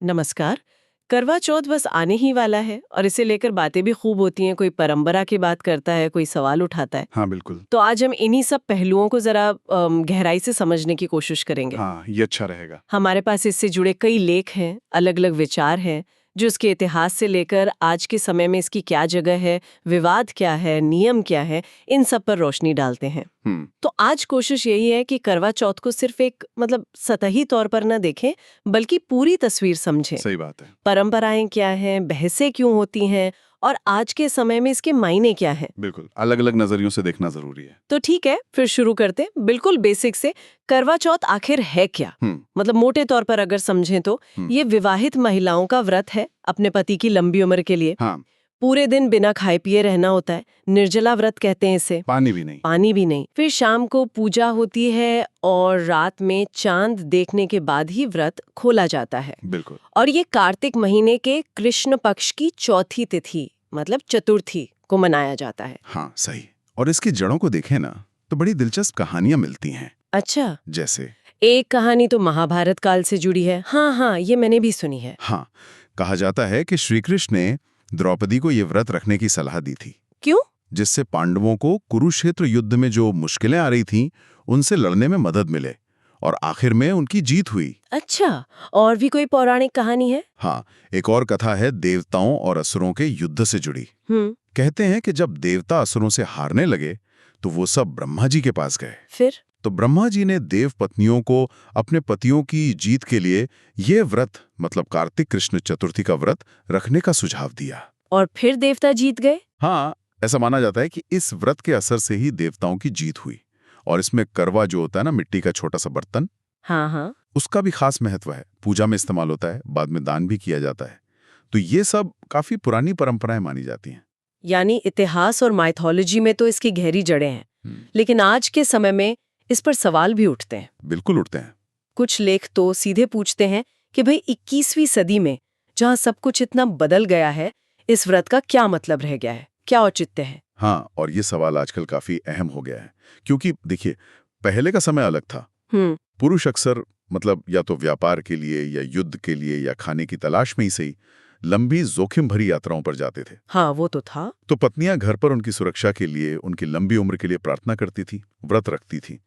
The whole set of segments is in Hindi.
नमस्कार। करवा चौथ बस आने ही वाला है और इसे लेकर बातें भी खूब होती हैं। कोई परंपरा की बात करता है, कोई सवाल उठाता है। हाँ बिल्कुल। तो आज हम इन्हीं सब पहलुओं को जरा गहराई से समझने की कोशिश करेंगे। हाँ, ये अच्छा रहेगा। हमारे पास इससे जुड़े कई लेख हैं, अलग अलग विचार हैं, जो इसके इतिहास से लेकर आज के समय में इसकी क्या जगह है, विवाद क्या है, नियम क्या है, इन सब पर रोशनी डालते हैं। तो आज कोशिश यही है कि करवा चौथ को सिर्फ एक सतही तौर पर न देखें, बल्कि पूरी तस्वीर समझें। सही बात है। परंपराएं क्या हैं, बहसें क्यों होती हैं और आज के समय में इसके मायने क्या हैं। बिल्कुल, अलग अलग नजरियों से देखना जरूरी है। तो ठीक है, फिर शुरू करते हैं बिल्कुल बेसिक से। करवा चौथ आखिर है क्या? मोटे तौर पर अगर समझें तो ये विवाहित महिलाओं का व्रत है अपने पति की लंबी उम्र के लिए। हाँ। पूरे दिन बिना खाए पिए रहना होता है, निर्जला व्रत कहते हैं इसे। पानी भी नहीं। फिर शाम को पूजा होती है और रात में चांद देखने के बाद ही व्रत खोला जाता है। बिल्कुल। और ये कार्तिक महीने के कृष्ण पक्ष की चौथी तिथि चतुर्थी को मनाया जाता है। हाँ सही। और इसकी जड़ों को देखें ना तो बड़ी दिलचस्प कहानियां मिलती हैं। अच्छा, जैसे एक कहानी तो महाभारत काल से जुड़ी है। हाँ, ये मैंने भी सुनी है। हाँ, कहा जाता है कि श्री कृष्ण ने द्रौपदी को ये व्रत रखने की सलाह दी थी। क्यों? जिससे पांडवों को कुरुक्षेत्र युद्ध में जो मुश्किलें आ रही थीं, उनसे लड़ने में मदद मिले और आखिर में उनकी जीत हुई। अच्छा, और भी कोई पौराणिक कहानी है? हाँ, एक और कथा है देवताओं और असुरों के युद्ध से जुड़ी। कहते हैं कि जब देवता असुरों से हारने लगे तो वो सब ब्रह्मा जी के पास गए। फिर? तो ब्रह्मा जी ने देव पत्नियों को अपने पतियों की जीत के लिए ये व्रत कार्तिक कृष्ण चतुर्थी का व्रत रखने का सुझाव दिया। और फिर देवता जीत गए? हाँ, ऐसा माना जाता है कि इस व्रत के असर से ही देवताओं की जीत हुई। और इसमें करवा जो होता है ना, मिट्टी का छोटा सा बर्तन, हाँ, उसका भी खास महत्व है। पूजा में इस्तेमाल होता है, बाद में दान भी किया जाता है। तो ये सब काफी पुरानी परंपराएं मानी जाती हैं। यानी इतिहास और माइथोलॉजी में तो इसकी गहरी जड़ें हैं। लेकिन आज के समय में इस पर सवाल भी उठते हैं। बिल्कुल उठते हैं। कुछ लेख तो सीधे पूछते हैं कि भाई 21वीं सदी में जहाँ सब कुछ इतना बदल गया है, इस व्रत का क्या मतलब रह गया है, क्या औचित्य है? हाँ, और ये सवाल आजकल काफी अहम हो गया है, क्योंकि देखिए, पहले का समय अलग था। पुरुष अक्सर या तो व्यापार के लिए या युद्ध के लिए या खाने की तलाश में ही सही लंबी जोखिम भरी यात्राओं पर जाते थे। हाँ, वो तो था। तो पत्नियां घर पर उनकी सुरक्षा के लिए, उनकी लंबी उम्र के लिए प्रार्थना करती थी, व्रत रखती थी।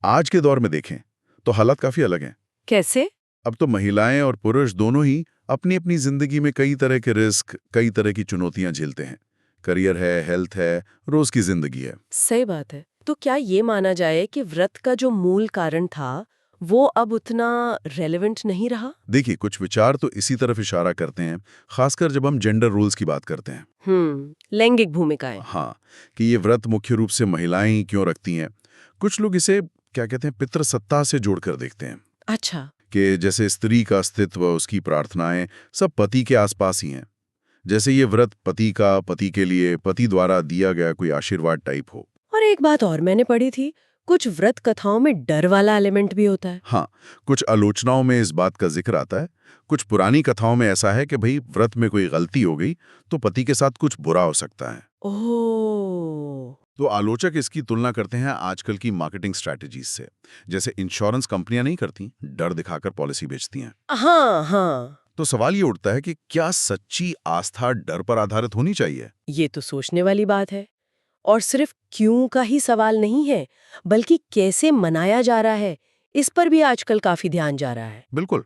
आज के दौर में देखें तो हालात काफी अलग हैं। कैसे? अब तो महिलाएं और पुरुष दोनों ही अपनी अपनी जिंदगी में कई तरह के रिस्क, कई तरह की चुनौतियां झेलते हैं। करियर है, हेल्थ है, रोज की जिंदगी है। सही बात है। तो क्या ये माना जाए कि व्रत का जो मूल कारण था वो अब उतना रेलेवेंट नहीं रहा? देखिए, कुछ विचार तो इसी तरफ इशारा करते हैं, खासकर जब हम जेंडर रूल्स की बात करते हैं। लैंगिक भूमिकाएं। हाँ, कि ये व्रत मुख्य रूप से महिलाएं ही क्यों रखती हैं। कुछ लोग इसे क्या कहते हैं, पितृसत्ता से जोड़कर देखते हैं। अच्छा। कि जैसे स्त्री का अस्तित्व, उसकी प्रार्थनाएं सब पति के आसपास ही हैं। जैसे ये व्रत पति का, पति के लिए, पति द्वारा दिया गया कोई आशीर्वाद टाइप हो। और एक बात और मैंने पढ़ी थी, कुछ व्रत कथाओं में डर वाला एलिमेंट भी होता है। हाँ, कुछ आलोचनाओं में इस बात का जिक्र आता है। कुछ पुरानी कथाओं में ऐसा है कि भाई व्रत में कोई गलती हो गई तो पति के साथ कुछ बुरा हो सकता है। ओह। तो आलोचक इसकी तुलना करते हैं आजकल की मार्केटिंग स्ट्रैटेजीज से। जैसे इंश्योरेंस कंपनियां नहीं करती, डर दिखाकर पॉलिसी बेचती हैं। हाँ। तो सवाल ये उठता है कि क्या सच्ची आस्था डर पर आधारित होनी चाहिए? ये तो सोचने वाली बात है। और सिर्फ क्यों का ही सवाल नहीं है, बल्कि कैसे मनाया जा रहा है, इस पर भी आजकल काफी ध्यान जा रहा है। बिल्कुल।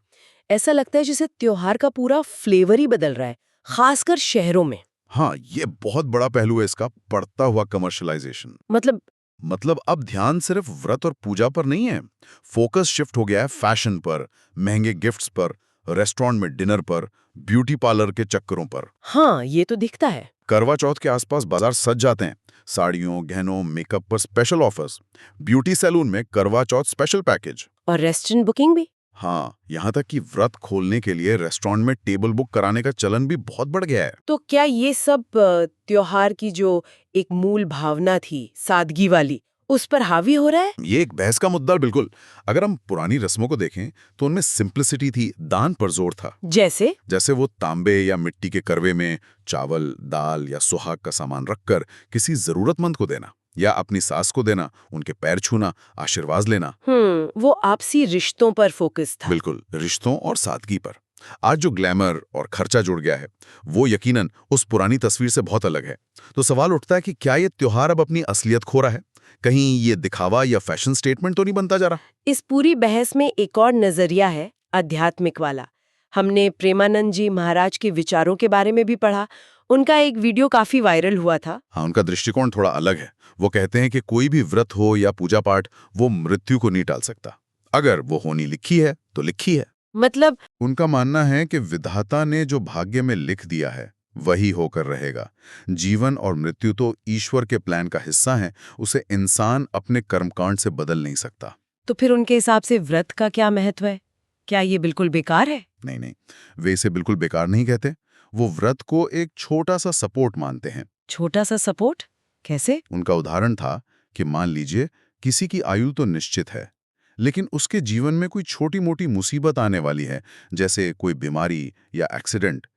ऐसा लगता है जैसे त्योहार का पूरा फ्लेवर ही बदल रहा है, खासकर शहरों में। हाँ, ये बहुत बड़ा पहलू है इसका, बढ़ता हुआ कमर्शलाइजेशन। अब ध्यान सिर्फ व्रत और पूजा पर नहीं है। फोकस शिफ्ट हो गया है फैशन पर, महंगे गिफ्ट्स पर, रेस्टोरेंट में डिनर पर, ब्यूटी पार्लर के चक्करों पर। हाँ, ये तो दिखता है। करवा चौथ के आसपास बाजार सज जाते हैं। साड़ियों, गहनों, मेकअप पर स्पेशल ऑफर्स, ब्यूटी सैलून में करवा चौथ स्पेशल पैकेज। और रेस्टोरेंट बुकिंग भी। हाँ, यहाँ तक कि व्रत खोलने के लिए रेस्टोरेंट में टेबल बुक कराने का चलन भी बहुत बढ़ गया है। तो क्या ये सब त्योहार की जो एक मूल भावना थी, सादगी वाली, उस पर हावी हो रहा है? ये एक बहस का मुद्दा बिल्कुल। अगर हम पुरानी रस्मों को देखें तो उनमें सिंप्लिसिटी थी, दान पर जोर था। जैसे वो तांबे या मिट्टी के करवे में चावल, दाल या सुहाग का सामान रखकर किसी जरूरतमंद को देना, या अपनी सास को देना, उनके पैर छूना, आशीर्वाद लेना। वो आपसी रिश्तों पर फोकस था। बिल्कुल, रिश्तों और सादगी पर। आज जो ग्लैमर और खर्चा जुड़ गया है वो यकीनन उस पुरानी तस्वीर से बहुत अलग है। तो सवाल उठता है कि क्या ये त्योहार अब अपनी असलियत खो रहा है? कहीं ये दिखावा या फैशन स्टेटमेंट तो नहीं बनता जा रहा? इस पूरी बहस में एक और नजरिया है, आध्यात्मिक वाला। हमने प्रेमानंद जी महाराज के विचारों के बारे में भी पढ़ा। उनका एक वीडियो काफी वायरल हुआ था। हाँ, उनका दृष्टिकोण थोड़ा अलग है। वो कहते हैं कि कोई भी व्रत हो या पूजा पाठ, वो मृत्यु को नहीं टाल सकता। अगर वो होनी लिखी है तो लिखी है। मतलब उनका मानना है कि विधाता ने जो भाग्य में लिख दिया है वही होकर रहेगा। जीवन और मृत्यु तो ईश्वर के प्लान का हिस्सा है, उसे इंसान अपने कर्मकांड से बदल नहीं सकता। तो फिर उनके हिसाब से व्रत का क्या महत्व है? क्या ये बिल्कुल बेकार है? नहीं, वे इसे बिल्कुल बेकार नहीं कहते। वो व्रत को एक छोटा सा सपोर्ट मानते हैं। छोटा सा सपोर्ट? कैसे? उनका उदाहरण था कि मान लीजिए किसी की आयु तो निश्चित है, लेकिन उसके जीवन में कोई छोटी मोटी मुसीबत आने वाली है, जैसे कोई बीमारी या एक्सीडेंट,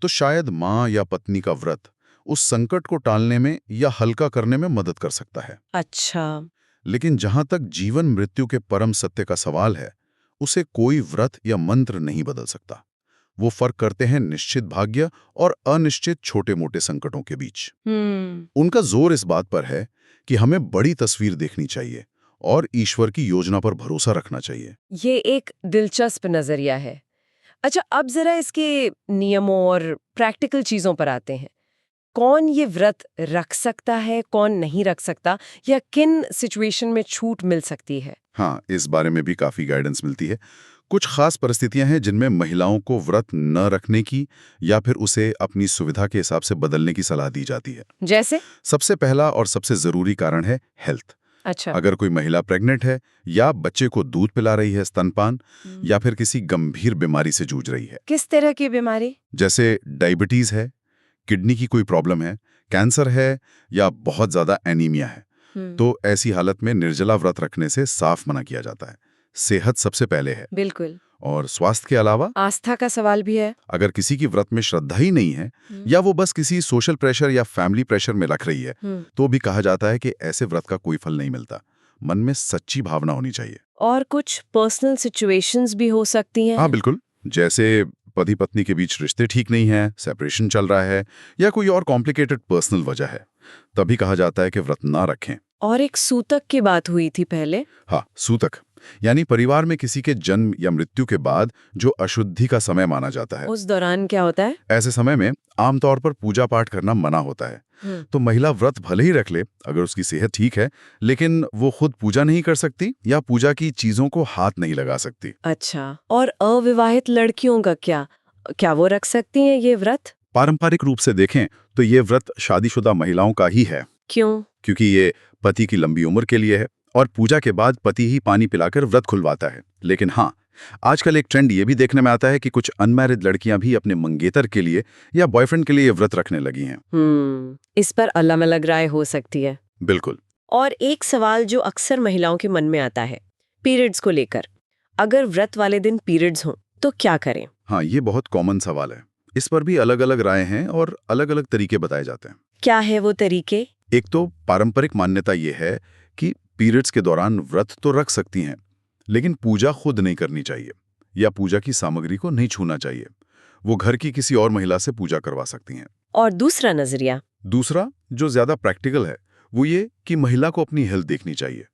तो शायद माँ या पत्नी का व्रत उस संकट को टालने में या हल्का करने में मदद कर सकता है। अच्छा। लेकिन जहां तक जीवन मृत्यु के परम सत्य का सवाल है, उसे कोई व्रत या मंत्र नहीं बदल सकता। वो फर्क करते हैं निश्चित भाग्य और अनिश्चित छोटे मोटे संकटों के बीच। उनका जोर इस बात पर है कि हमें बड़ी तस्वीर देखनी चाहिए और ईश्वर की योजना पर भरोसा रखना चाहिए। ये एक दिलचस्प नजरिया है। अच्छा, अब जरा इसके नियमों और प्रैक्टिकल चीजों पर आते हैं। कौन ये व्रत रख सकता है, कौन नहीं रख सकता, या किन सिचुएशन में छूट मिल सकती है? हाँ, इस बारे में भी काफी गाइडेंस मिलती है। कुछ खास परिस्थितियां हैं जिनमें महिलाओं को व्रत न रखने की या फिर उसे अपनी सुविधा के हिसाब से बदलने की सलाह दी जाती है। जैसे? सबसे पहला और सबसे जरूरी कारण है हेल्थ। अच्छा। अगर कोई महिला प्रेग्नेंट है या बच्चे को दूध पिला रही है, स्तनपान, या फिर किसी गंभीर बीमारी से जूझ रही है। किस तरह की बीमारी? जैसे डायबिटीज है, किडनी की कोई प्रॉब्लम है, कैंसर है या बहुत ज्यादा एनीमिया है, तो ऐसी हालत में निर्जला व्रत रखने से साफ मना किया जाता है। सेहत सबसे पहले है। बिल्कुल। और स्वास्थ्य के अलावा आस्था का सवाल भी है। अगर किसी की व्रत में श्रद्धा ही नहीं है या वो बस किसी सोशल प्रेशर या फैमिली प्रेशर में रख रही है, तो भी कहा जाता है कि ऐसे व्रत का कोई फल नहीं मिलता। मन में सच्ची भावना होनी चाहिए। और कुछ पर्सनल सिचुएशंस भी हो सकती हैं। हाँ बिल्कुल, जैसे पति पत्नी के बीच रिश्ते ठीक नहीं है, सेपरेशन चल रहा है, या कोई और कॉम्प्लिकेटेड पर्सनल वजह है, तभी कहा जाता है कि व्रत ना रखें। और एक सूतक की बात हुई थी पहले। हाँ, सूतक यानी परिवार में किसी के जन्म या मृत्यु के बाद जो अशुद्धि का समय माना जाता है। उस दौरान क्या होता है? ऐसे समय में आमतौर पर पूजा पाठ करना मना होता है। तो महिला व्रत भले ही रख ले अगर उसकी सेहत ठीक है, लेकिन वो खुद पूजा नहीं कर सकती या पूजा की चीजों को हाथ नहीं लगा सकती। अच्छा, और अविवाहित लड़कियों का क्या वो रख सकती हैं ये व्रत? पारंपरिक रूप से देखें तो ये व्रत शादीशुदा महिलाओं का ही है। क्यों? क्योंकि ये पति की लंबी उम्र के लिए है और पूजा के बाद पति ही पानी पिलाकर व्रत खुलवाता है। लेकिन हाँ, आजकल एक ट्रेंड ये भी देखने में आता है कि कुछ अनमैरिड लड़कियां भी अपने मंगेतर के लिए या बॉयफ्रेंड के लिए ये व्रत रखने लगी हैं। इस पर अलग अलग राय हो सकती है। बिल्कुल। और एक सवाल जो अक्सर महिलाओं के मन में आता है, पीरियड्स को लेकर। अगर व्रत वाले दिन पीरियड्स हों तो क्या करें? हाँ, ये बहुत कॉमन सवाल है। इस पर भी अलग अलग राय हैं और अलग अलग तरीके बताए जाते हैं। क्या है वो तरीके? एक तो पारंपरिक मान्यता ये है कि पीरियड्स के दौरान व्रत तो रख सकती हैं, लेकिन पूजा खुद नहीं करनी चाहिए या पूजा की सामग्री को नहीं छूना चाहिए। वो घर की किसी और महिला से पूजा करवा सकती हैं। और दूसरा नजरिया? दूसरा, जो ज्यादा प्रैक्टिकल है, वो ये कि महिला को अपनी हेल्थ देखनी चाहिए।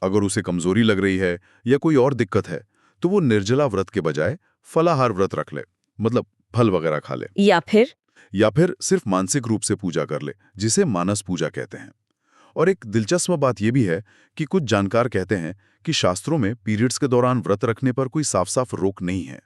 अगर उसे कमजोरी लग रही है या कोई और दिक्कत है, तो वो निर्जला व्रत के बजाय फलाहार व्रत रख ले, मतलब फल वगैरह खा ले। या फिर सिर्फ मानसिक रूप से पूजा कर ले, जिसे मानस पूजा कहते हैं। और एक दिलचस्प बात यह भी है कि कुछ जानकार कहते हैं कि शास्त्रों में पीरियड्स के दौरान व्रत रखने पर कोई साफ साफ रोक नहीं है।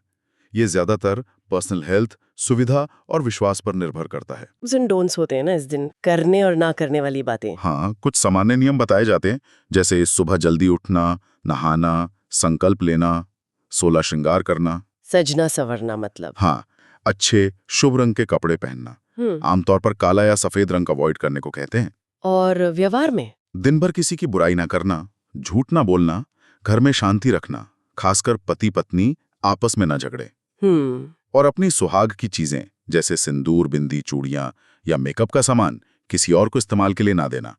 ये ज्यादातर पर्सनल हेल्थ, सुविधा और विश्वास पर निर्भर करता है। डोंट्स होते हैं ना इस दिन, करने और ना करने वाली बातें। हाँ, कुछ सामान्य नियम बताए जाते हैं, जैसे सुबह जल्दी उठना, नहाना, संकल्प लेना, 16 श्रृंगार करना, सजना संवरना मतलब। हाँ, अच्छे शुभ रंग के कपड़े पहनना, आमतौर पर काला या सफेद रंग अवॉइड करने को कहते हैं। और व्यवहार में दिन भर किसी की बुराई ना करना, झूठ ना बोलना, घर में शांति रखना, खासकर पति पत्नी आपस में ना झगड़े, और अपनी सुहाग की चीजें जैसे सिंदूर, बिंदी, चूड़ियां या मेकअप का सामान किसी और को इस्तेमाल के लिए ना देना।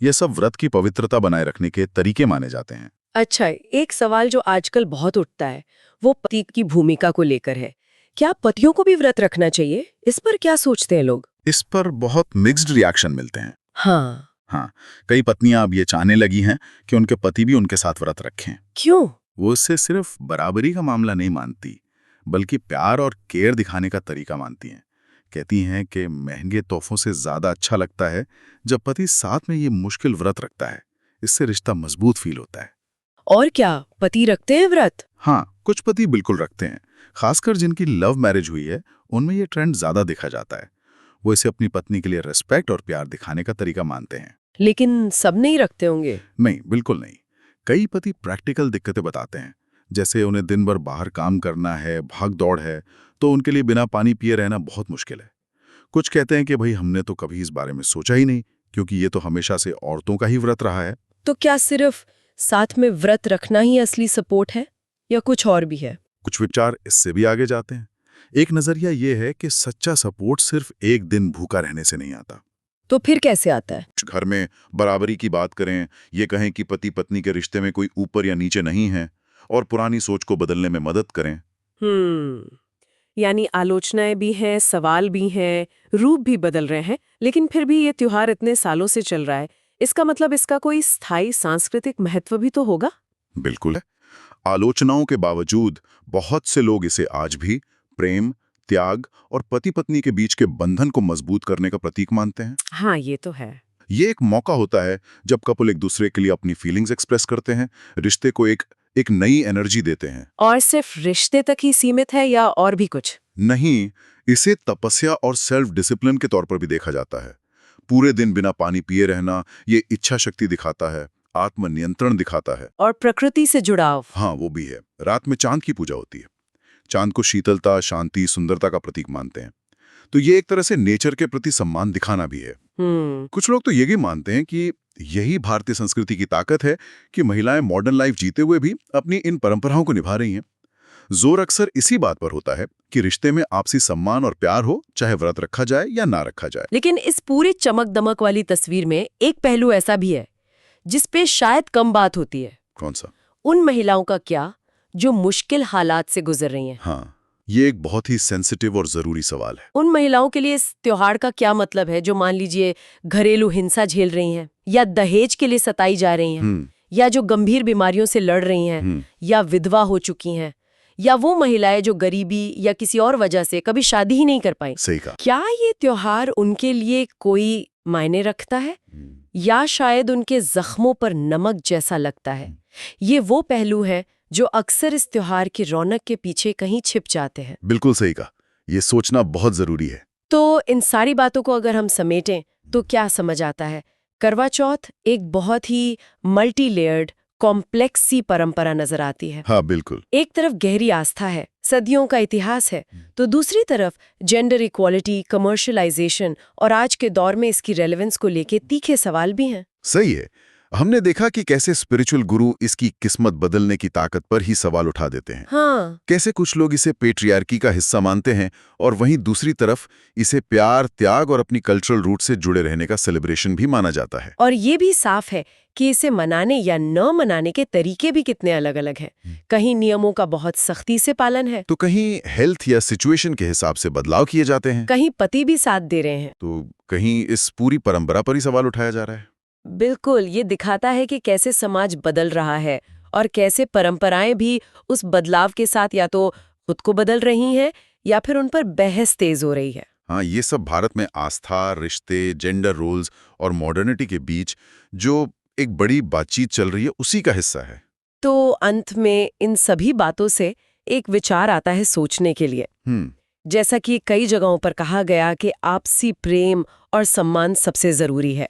ये सब व्रत की पवित्रता बनाए रखने के तरीके माने जाते हैं। अच्छा, एक सवाल जो आजकल बहुत उठता है वो पति की भूमिका को लेकर है। क्या पतियों को भी व्रत रखना चाहिए? इस पर क्या सोचते हैं लोग? इस पर बहुत मिक्स्ड रिएक्शन मिलते हैं। हाँ, कई पत्नियां अब ये चाहने लगी हैं कि उनके पति भी उनके साथ व्रत रखें। क्यों? वो इससे सिर्फ बराबरी का मामला नहीं मानती, बल्कि प्यार और केयर दिखाने का तरीका मानती हैं। कहती हैं कि महंगे तोहफों से ज्यादा अच्छा लगता है जब पति साथ में ये मुश्किल व्रत रखता है। इससे रिश्ता मजबूत फील होता है। और क्या पति रखते हैं व्रत? हाँ, कुछ पति बिल्कुल रखते हैं। खासकर जिनकी लव मैरिज हुई है, उनमें ये ट्रेंड ज्यादा देखा जाता है। वो इसे अपनी पत्नी के लिए रिस्पेक्ट और प्यार दिखाने का तरीका मानते हैं। लेकिन सब नहीं रखते होंगे। नहीं, बिल्कुल नहीं। कई पति प्रैक्टिकल दिक्कतें बताते हैं, जैसे उन्हें दिन भर बाहर काम करना है, भाग दौड़ है, तो उनके लिए बिना पानी पिए रहना बहुत मुश्किल है। कुछ कहते हैं कि भाई हमने तो कभी इस बारे में सोचा ही नहीं, क्योंकि ये तो हमेशा से औरतों का ही व्रत रहा है। तो क्या सिर्फ साथ में व्रत रखना ही असली सपोर्ट है या कुछ और भी है? कुछ विचार इससे भी आगे जाते हैं। एक नजरिया ये है कि सच्चा सपोर्ट सिर्फ एक दिन भूखा रहने से नहीं आता। तो फिर कैसे आता है? घर में बराबरी की बात करें, ये कहें कि पति पत्नी के रिश्ते में कोई ऊपर या नीचे नहीं है, और पुरानी सोच को बदलने में मदद करें। यानी आलोचनाएं भी हैं, सवाल भी हैं, रूप भी बदल रहे हैं, लेकिन फिर भी ये त्योहार इतने सालों से चल रहा है। इसका मतलब इसका कोई स्थायी सांस्कृतिक महत्व भी तो होगा? बिल्कुल है। आलोचनाओं के बावजूद बहुत से लोग इसे आज भी प्रेम, त्याग और पति पत्नी के बीच के बंधन को मजबूत करने का प्रतीक मानते हैं। हाँ, ये तो है। ये एक मौका होता है जब कपल एक दूसरे के लिए अपनी फीलिंग्स एक्सप्रेस करते हैं, रिश्ते को एक नई एनर्जी देते हैं। और सिर्फ रिश्ते तक ही सीमित है या और भी कुछ? नहीं, इसे तपस्या और सेल्फ डिसिप्लिन के तौर पर भी देखा जाता है। पूरे दिन बिना पानी पिए रहना ये इच्छा शक्ति दिखाता है, आत्मनियंत्रण दिखाता है। और प्रकृति से जुड़ाव? हाँ, वो भी है। रात में चांद की पूजा होती है। चांद को शीतलता, शांति, सुंदरता का प्रतीक मानते हैं। तो ये एक तरह से नेचर के प्रति सम्मान दिखाना भी है। कुछ लोग तो ये भी मानते हैं कि यही भारतीय संस्कृति की ताकत है कि महिलाएं मॉडर्न लाइफ जीते हुए भी अपनी इन परंपराओं को निभा रही हैं। जोर अक्सर इसी बात पर होता है कि रिश्ते में आपसी सम्मान और प्यार हो, चाहे व्रत रखा जाए या ना रखा जाए। लेकिन इस पूरी चमक दमक वाली तस्वीर में एक पहलू ऐसा भी है जिसपे शायद कम बात होती है। कौन सा? उन महिलाओं का क्या जो मुश्किल हालात से गुजर रही हैं। हाँ, ये एक बहुत ही सेंसिटिव और जरूरी सवाल है। उन महिलाओं के लिए इस त्योहार का क्या मतलब है जो मान लीजिए घरेलू हिंसा झेल रही हैं, या दहेज के लिए सताई जा रही हैं, या जो गंभीर बीमारियों से लड़ रही हैं, या विधवा हो चुकी हैं, या वो महिलाएं जो गरीबी या किसी और वजह से कभी शादी ही नहीं कर पाई। सही कहा। क्या ये त्योहार उनके लिए कोई मायने रखता है या शायद उनके जख्मों पर नमक जैसा लगता है? ये वो पहलू है जो अक्सर इस त्योहार की रौनक के पीछे कहीं छिप जाते हैं। बिल्कुल सही कहा। ये सोचना बहुत जरूरी है। तो इन सारी बातों को अगर हम समेटें तो क्या समझ आता है? करवा चौथ एक बहुत ही मल्टी लेयर्ड कॉम्प्लेक्स सी परंपरा नजर आती है। हाँ, बिल्कुल। एक तरफ गहरी आस्था है, सदियों का इतिहास है, तो दूसरी तरफ जेंडर इक्वालिटी, कमर्शियलाइजेशन और आज के दौर में इसकी रेलेवेंस को लेके तीखे सवाल भी हैं। सही है। हमने देखा कि कैसे स्पिरिचुअल गुरु इसकी किस्मत बदलने की ताकत पर ही सवाल उठा देते हैं। हाँ। कैसे कुछ लोग इसे पेट्रियार्की का हिस्सा मानते हैं और वहीं दूसरी तरफ इसे प्यार, त्याग और अपनी कल्चरल रूट से जुड़े रहने का सेलिब्रेशन भी माना जाता है। और ये भी साफ है कि इसे मनाने या न मनाने के तरीके भी कितने अलग अलग हैं। कहीं नियमों का बहुत सख्ती से पालन है, तो कहीं हेल्थ या सिचुएशन के हिसाब से बदलाव किए जाते हैं, कहीं पति भी साथ दे रहे हैं, तो कहीं इस पूरी परंपरा पर ही सवाल उठाया जा रहा है। बिल्कुल। ये दिखाता है कि कैसे समाज बदल रहा है और कैसे परंपराएं भी उस बदलाव के साथ या तो खुद को बदल रही हैं या फिर उन पर बहस तेज हो रही है। हाँ, ये सब भारत में आस्था, रिश्ते, जेंडर रोल्स और मॉडर्निटी के बीच जो एक बड़ी बातचीत चल रही है, उसी का हिस्सा है। तो अंत में इन सभी बातों से एक विचार आता है सोचने के लिए। जैसा कि कई जगहों पर कहा गया कि आपसी प्रेम और सम्मान सबसे जरूरी है,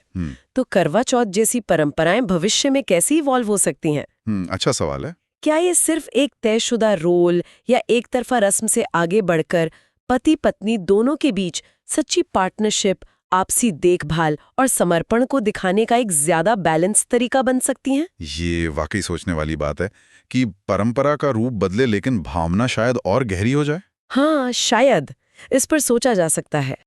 तो करवा चौथ जैसी परंपराएं भविष्य में कैसे इवॉल्व हो सकती हैं? अच्छा सवाल है। क्या ये सिर्फ एक तयशुदा रोल या एक तरफा रस्म से आगे बढ़कर पति पत्नी दोनों के बीच सच्ची पार्टनरशिप, आपसी देखभाल और समर्पण को दिखाने का एक ज्यादा बैलेंस तरीका बन सकती हैं? ये वाकई सोचने वाली बात है कि परंपरा का रूप बदले लेकिन भावना शायद और गहरी हो जाए। हाँ, शायद इस पर सोचा जा सकता है।